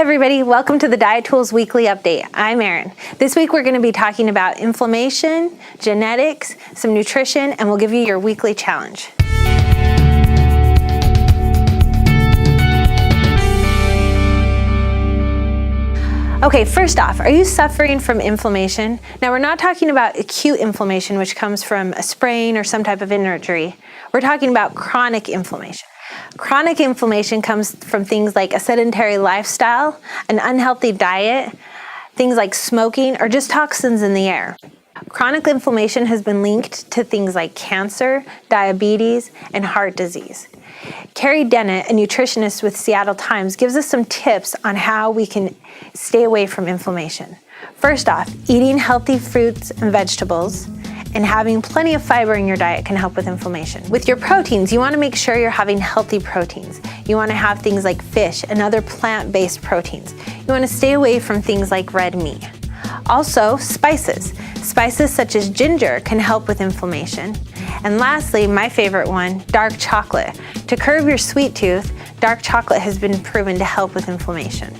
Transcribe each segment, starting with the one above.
everybody, welcome to the Diet Tools Weekly Update. I'm Erin. This week we're going to be talking about inflammation, genetics, some nutrition, and we'll give you your weekly challenge. Okay, first off, are you suffering from inflammation? Now, we're not talking about acute inflammation, which comes from a sprain or some type of injury. We're talking about chronic inflammation. Chronic inflammation comes from things like a sedentary lifestyle, an unhealthy diet, things like smoking, or just toxins in the air. Chronic inflammation has been linked to things like cancer, diabetes, and heart disease. Carrie Dennett, a nutritionist with Seattle Times, gives us some tips on how we can stay away from inflammation. First off, eating healthy fruits and vegetables and having plenty of fiber in your diet can help with inflammation. With your proteins, you want to make sure you're having healthy proteins. You want to have things like fish and other plant-based proteins. You want to stay away from things like red meat. Also, spices. Spices such as ginger can help with inflammation. And lastly, my favorite one, dark chocolate. To curb your sweet tooth, dark chocolate has been proven to help with inflammation.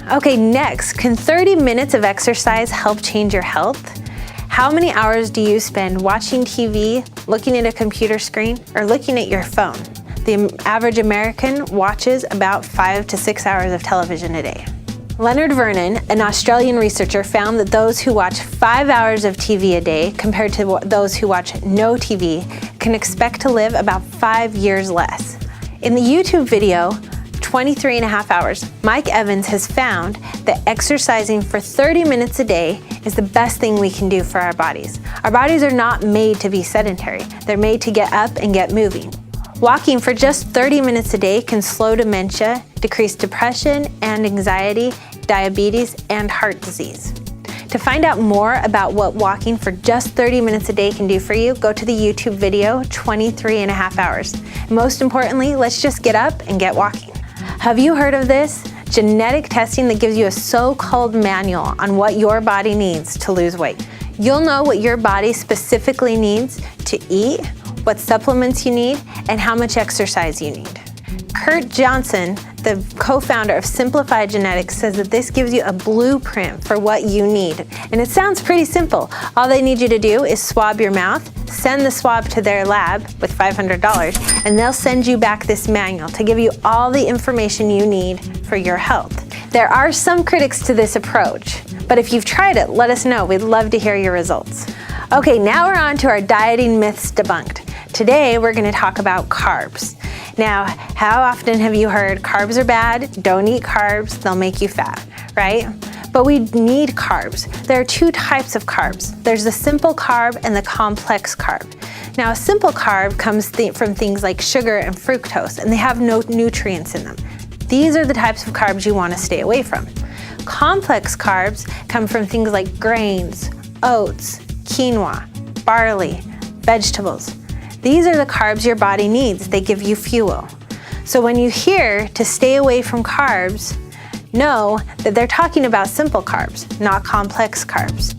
Okay, next, can 30 minutes of exercise help change your health? How many hours do you spend watching TV, looking at a computer screen, or looking at your phone? The average American watches about 5 to 6 hours of television a day. Lennert Veerman, an Australian researcher, found that those who watch 5 hours of TV a day compared to those who watch no TV can expect to live about 5 years less. In the YouTube video, 23 and a half hours, Mike Evans has found that exercising for 30 minutes a day is the best thing we can do for our bodies. Our bodies are not made to be sedentary. They're made to get up and get moving. Walking for just 30 minutes a day can slow dementia, decrease depression and anxiety, diabetes, and heart disease. To find out more about what walking for just 30 minutes a day can do for you, go to the YouTube video, 23 and a half hours. Most importantly, let's just get up and get walking. Have you heard of this? Genetic testing that gives you a so-called manual on what your body needs to lose weight. You'll know what your body specifically needs to eat, what supplements you need, and how much exercise you need. Kurt Johnson, the co-founder of Simplified Genetics, says that this gives you a blueprint for what you need. And it sounds pretty simple. All they need you to do is swab your mouth, send the swab to their lab with $500, and they'll send you back this manual to give you all the information you need for your health. There are some critics to this approach, but if you've tried it, let us know. We'd love to hear your results. Okay, now we're on to our dieting myths debunked. Today, we're going to talk about carbs. Now, how often have you heard carbs are bad, don't eat carbs, they'll make you fat, right? But we need carbs. There are two types of carbs. There's the simple carb and the complex carb. Now, a simple carb comes from things like sugar and fructose, and they have no nutrients in them. These are the types of carbs you want to stay away from. Complex carbs come from things like grains, oats, quinoa, barley, vegetables. These are the carbs your body needs. They give you fuel. So when you hear to stay away from carbs, know that they're talking about simple carbs, not complex carbs.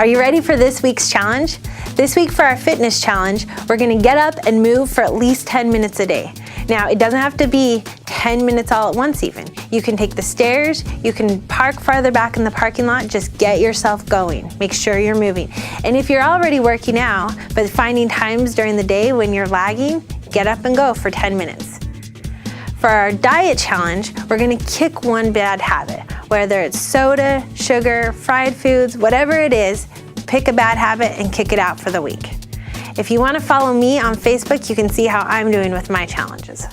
Are you ready for this week's challenge? This week for our fitness challenge, we're going to get up and move for at least 10 minutes a day. Now, it doesn't have to be 10 minutes all at once even. You can take the stairs, you can park farther back in the parking lot, just get yourself going. Make sure you're moving. And if you're already working out, but finding times during the day when you're lagging, get up and go for 10 minutes. For our diet challenge, we're gonna kick one bad habit, whether it's soda, sugar, fried foods, whatever it is, pick a bad habit and kick it out for the week. If you want to follow me on Facebook, you can see how I'm doing with my challenges.